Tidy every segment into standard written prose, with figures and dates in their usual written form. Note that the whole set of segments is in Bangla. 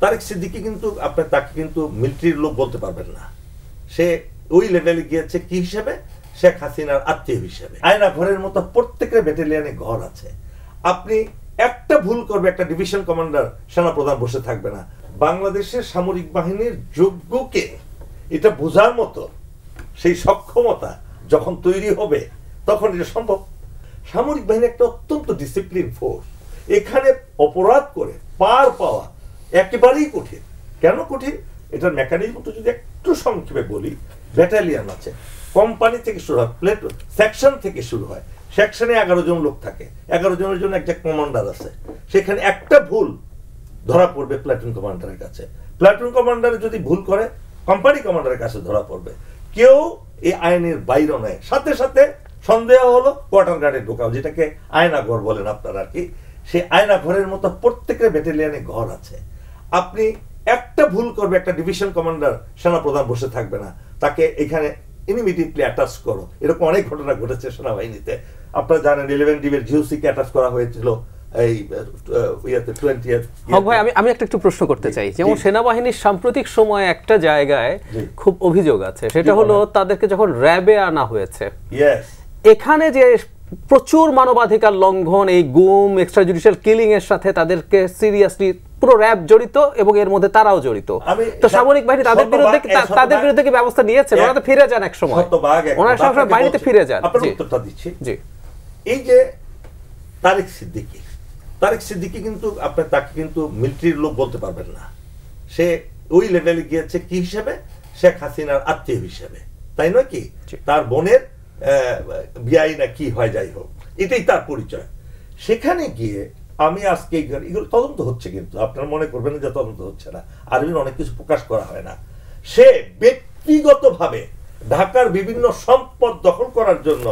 তারেক সিদ্দিকী কিন্তু আপনার তাকে কিন্তু মিলিটারির লোক বলতে পারবেন না। সে ওই লেভেলে গিয়েছে কি হিসেবে? শেখ হাসিনার আত্মীয় হিসেবে। আয়না ঘরের মতো প্রত্যেকের ব্যাটালিয়নে ঘর আছে। আপনি একটা ভুল করবে, একটা ডিভিশন কমান্ডার সেনাপ্রধান বসে থাকবে না। বাংলাদেশের সামরিক বাহিনীর যোগ্যকে এটা বোঝার মতো সেই সক্ষমতা যখন তৈরি হবে তখন এটা সম্ভব। সামরিক বাহিনী একটা অত্যন্ত ডিসিপ্লিন ফোর্স। এখানে অপরাধ করে পার পাওয়া একেবারেই কঠিন। কেন কঠিন? এটার মেকানিজমটা যদি একটু সংক্ষেপে বলি, ব্যাটালিয়ন আছে, কোম্পানি থেকে শুরু হয়, প্লেটুন, সেকশন থেকে শুরু হয়। সেকশনে 11 জন লোক থাকে, 11 জনের জন্য একটা কমান্ডার আছে। সেখানে একটা ভুল ধরা পড়বে প্লাটুন কমান্ডারের কাছে। প্লাটুন কমান্ডার যদি ভুল করে কোম্পানি কমান্ডারের কাছে ধরা পড়বে। কেউ এই আইনের বাইরে নয়। সাথে সাথে সন্দেহ হলো কোয়ার্টার গার্ডে ঢোকাও, যেটাকে আয়না ঘর বলেন আপনারা আর কি। সেই আয়না ঘরের মতো প্রত্যেকের ব্যাটালিয়নে ঘর আছে। আপনি একটা ভুল করবে, একটা ডিভিশন কমান্ডার সেনাপ্রধান বসে থাকবে না, তাকে এখানে ইমিডিয়েটলি অ্যাটাচ করো। এরকম অনেক ঘটনা ঘটেছে সেনাবাহিনীতে। আপনারা জানেন 11 ডিভির জিওসিকে অ্যাটাচ করা হয়েছিল এই 20th। ভাই আমি একটু প্রশ্ন করতে চাই, যেমন সেনাবাহিনীর সাম্প্রতিক সময়ে একটা জায়গায় খুব অভিযোগ আছে, সেটা হলো তাদেরকে যখন র্যাবে আনা হয়েছে, এখানে যে প্রচুর মানবাধিকার লঙ্ঘন, এই গুম, এক্সট্রা জুডিশিয়াল কিলিং এর সাথে তাদেরকে সিরিয়াসলি পুরো র্যাব জড়িত এবং এর মধ্যে তারাও জড়িত। তো সামরিক বাহিনী তাদের বিরুদ্ধে কি ব্যবস্থা নিয়েছে? ওরা তো ফিরে যান এক সময়, ওনারা সবসময় বাহিনীতে ফিরে যান। জি, এই যে তারেক সিদ্দিকী কিন্তু আপনার তাকে কিন্তু মিলিটারির লোক বলতে পারবেন না। সে ওই লেভেলে গিয়েছে কি হিসেবে? শেখ হাসিনার আত্মীয় হিসেবে, তাই নয় কি? তার বোনের বিয়াই না কি হয়, যাই হোক, এটাই তার পরিচয়। সেখানে গিয়ে আমি আজকে এগুলো তদন্ত হচ্ছে, কিন্তু আপনারা মনে করবেন যে তদন্ত হচ্ছে না, আরবির অনেক কিছু প্রকাশ করা হয় না। সে ব্যক্তিগতভাবে ঢাকার বিভিন্ন সম্পদ দখল করার জন্য,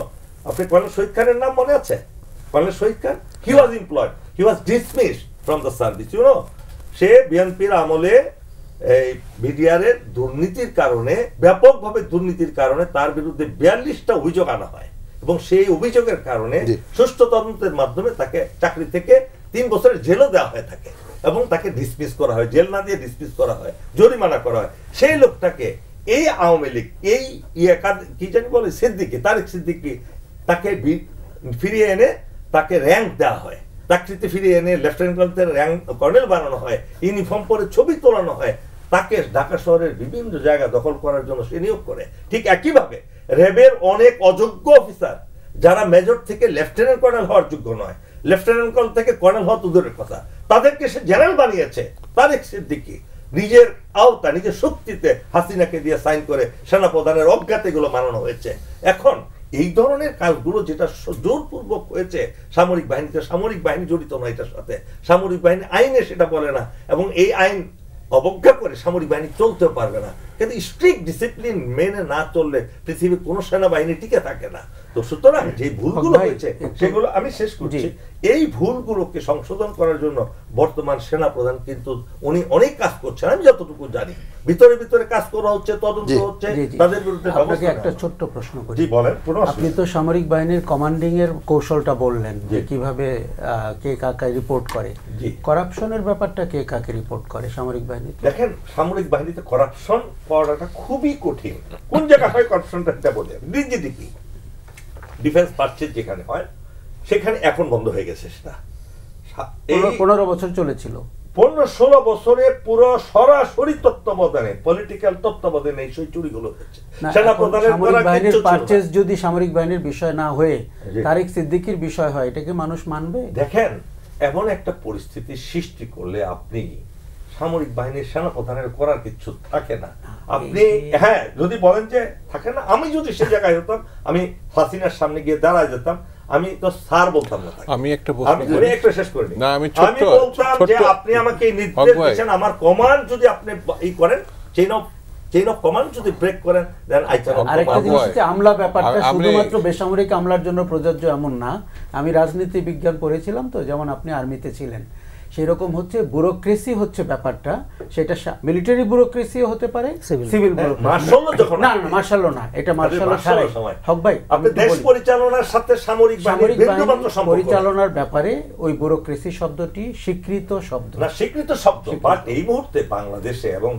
আপনি কর্নেল শহীদ খানের নাম মনে আছে? Colonel Shahid Khan, he was employed, he was dismissed from the service, you know. সে বিএনপির আমলে এই বিডিআরের দুর্নীতির কারণে, ব্যাপকভাবে দুর্নীতির কারণে তার বিরুদ্ধে 42টা অভিযোগ আনা হয় এবং সেই অভিযোগের কারণে সুষ্ঠু তদন্তের মাধ্যমে তাকে চাকরি থেকে 3 বছরের জেলও দেওয়া হয়ে থাকে এবং তাকে ডিসমিস করা হয়, জেল না দিয়ে ডিসমিস করা হয়, জরিমানা করা হয়। সেই লোকটাকে এই আওয়ামী লীগ, এই কি জানি বলে সিদ্দিকী, তারেক সিদ্দিকী, তাকে ফিরিয়ে এনে তাকে র্যাঙ্ক দেওয়া হয়, চাকরিতে ফিরিয়ে এনে লেফটেন্যান্ট র্যাঙ্ক কর্নেল বানানো হয়, ইউনিফর্ম পরে ছবি তোলানো হয়, তাকে ঢাকা শহরের বিভিন্ন জায়গা দখল করার জন্য সে নিয়োগ করে। ঠিক একইভাবে র্যাবের অনেক অযোগ্য অফিসার যারা মেজর থেকে লেফটেন্যান্ট কর্নেল হওয়ার যোগ্য নয়, লেফটেন্যান্ট কর্নেল থেকে কর্নেল হওয়া তো দূরের কথা, তাদেরকে সে জেনারেল বানিয়েছে। তারেক সিদ্দিকী নিজের আওতা, নিজের শক্তিতে হাসিনাকে দিয়ে সাইন করে সেনাপ্রধানের অজ্ঞাতে এগুলো মানানো হয়েছে। এখন এই ধরনের কাজগুলো যেটা জোরপূর্বক হয়েছে সামরিক বাহিনীতে, সামরিক বাহিনী জড়িত নয় এটার সাথে, সামরিক বাহিনী আইনে সেটা বলে না এবং এই আইন অবজ্ঞা করে সামরিক বাহিনী চলতেও পারবে না। কিন্তু স্ট্রিক্ট ডিসিপ্লিন মেনে না চললে পৃথিবীর কোনো সেনাবাহিনী টিকে থাকে না। তো সুতরাং যে ভুলগুলো হয়েছে সেগুলো আমি শেষ করছি, এই ভুলগুলোকে সংশোধন করার জন্য বর্তমান সেনাপ্রধান কিন্তু উনি অনেক কাজ করছেন, আমি যতটুকু জানি। ভিতরে ভিতরে কাজ করা হচ্ছে, তদন্ত হচ্ছে, তাদের বিরুদ্ধে আপনাকে একটা ছোট্ট প্রশ্ন করি। জি বলেন। আপনি তো সামরিক বাহিনীর কমান্ডিং এর কৌশলটা বললেন যে কিভাবে কে কাকে রিপোর্ট করে, করাপশনের ব্যাপারটা কে কাকে রিপোর্ট করে সামরিক বাহিনী? দেখেন, সামরিক বাহিনীতে করাপশন করাটা খুবই কঠিন। কোন জায়গায় হয় করাপশনটা এটা বলে, ডিজিডিপি ডিফেন্স পারচেজ যেখানে হয় সেখানে এখন বন্ধ হয়ে গেছে। সেটা 15 বছর চলেছিল। 15-16 বছরে পুরো সরাসরি তত্ত্বাবধানে, পলিটিক্যাল তত্ত্বাবধানে এই চুরিগুলো হচ্ছে। সেনাপ্রধানের পারচেজ যদি সামরিক বাহিনীর বিষয় না হয়ে তারেক সিদ্দিকীর বিষয় হয়, এটাকে মানুষ মানবে? দেখেন, এমন একটা পরিস্থিতি সৃষ্টি করলে আপনি সামরিক বাহিনীর সেনাপ্রধানের করার কিছু থাকে না। আপনি হ্যাঁ যদি বলেন যে থাকে না, আমি যদি সে জায়গায় হতাম, আমি হাসিনার সামনে গিয়ে দাঁড়ায় যেতাম, আমি তো স্যার বলতাম না। আমি একটা শেষ করি না, আমি বলতাম যে আপনি আমাকে নির্দেশ দিয়েছেন, আমার কমান্ড যদি আপনি ই করেন, চেইন অফ কমান্ড যদি ব্রেক করেন, দেন আই ক্যানট। আরেকটা জিনিস হচ্ছে আমলা ব্যাপারটা শুধুমাত্র বেসামরিক আমলার জন্য প্রযোজ্য এমন না। আমি রাজনীতি বিজ্ঞান পড়েছিলাম তো, যেমন আপনি আর্মিতে ছিলেন, সেরকম হচ্ছে ব্যুরোক্রেসি হচ্ছে ব্যাপারটা, সেটা মিলিটারি ব্যুরোক্রেসিও হতে পারে, সিভিল না মার্শাল না, এটা মার্শাল ছাড়াই হক ভাই আপনি দেশ পরিচালনার সাথে সামরিক পরিচালনার ব্যাপারে ওই ব্যুরোক্রেসি শব্দটি স্বীকৃত শব্দ না, স্বীকৃত শব্দ, বাট এই মুহূর্তে বাংলাদেশে এবং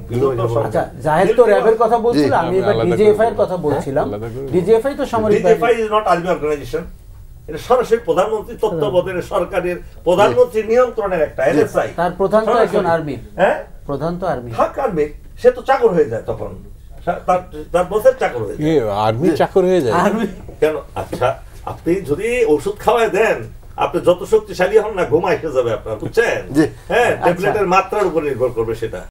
আচ্ছা জাহেদ তো র্যাবের কথা বলছিল, আমি এবার ডিজিএফআই এর কথা বলছিলাম। ডিজিএফআই তো সামরিক বাহিনী, DGFI is not army organisation, এটা সরাসরি প্রধানমন্ত্রী তত্ত্বাবধানের সরকারের প্রধানমন্ত্রী নিয়ন্ত্রণের একটা এনএসআই। তার প্রধান তো একজন আর্মি, হ্যাঁ প্রধান তো আর্মি, হাক আর্মি, সে তো চাকর হয়ে যায় তখন, তার বসের চাকর হয়ে যায়, আর্মি চাকর হয়ে যায় কেন? আচ্ছা আপনি যদি ওষুধ খাওয়ায় দেন, আপনি যত শক্তিশালী হন না, ঘুম এসে যাবে আপনার, বুঝছেন? হ্যাঁ, ট্যাবলেটের মাত্রার উপর নির্ভর করবে সেটা।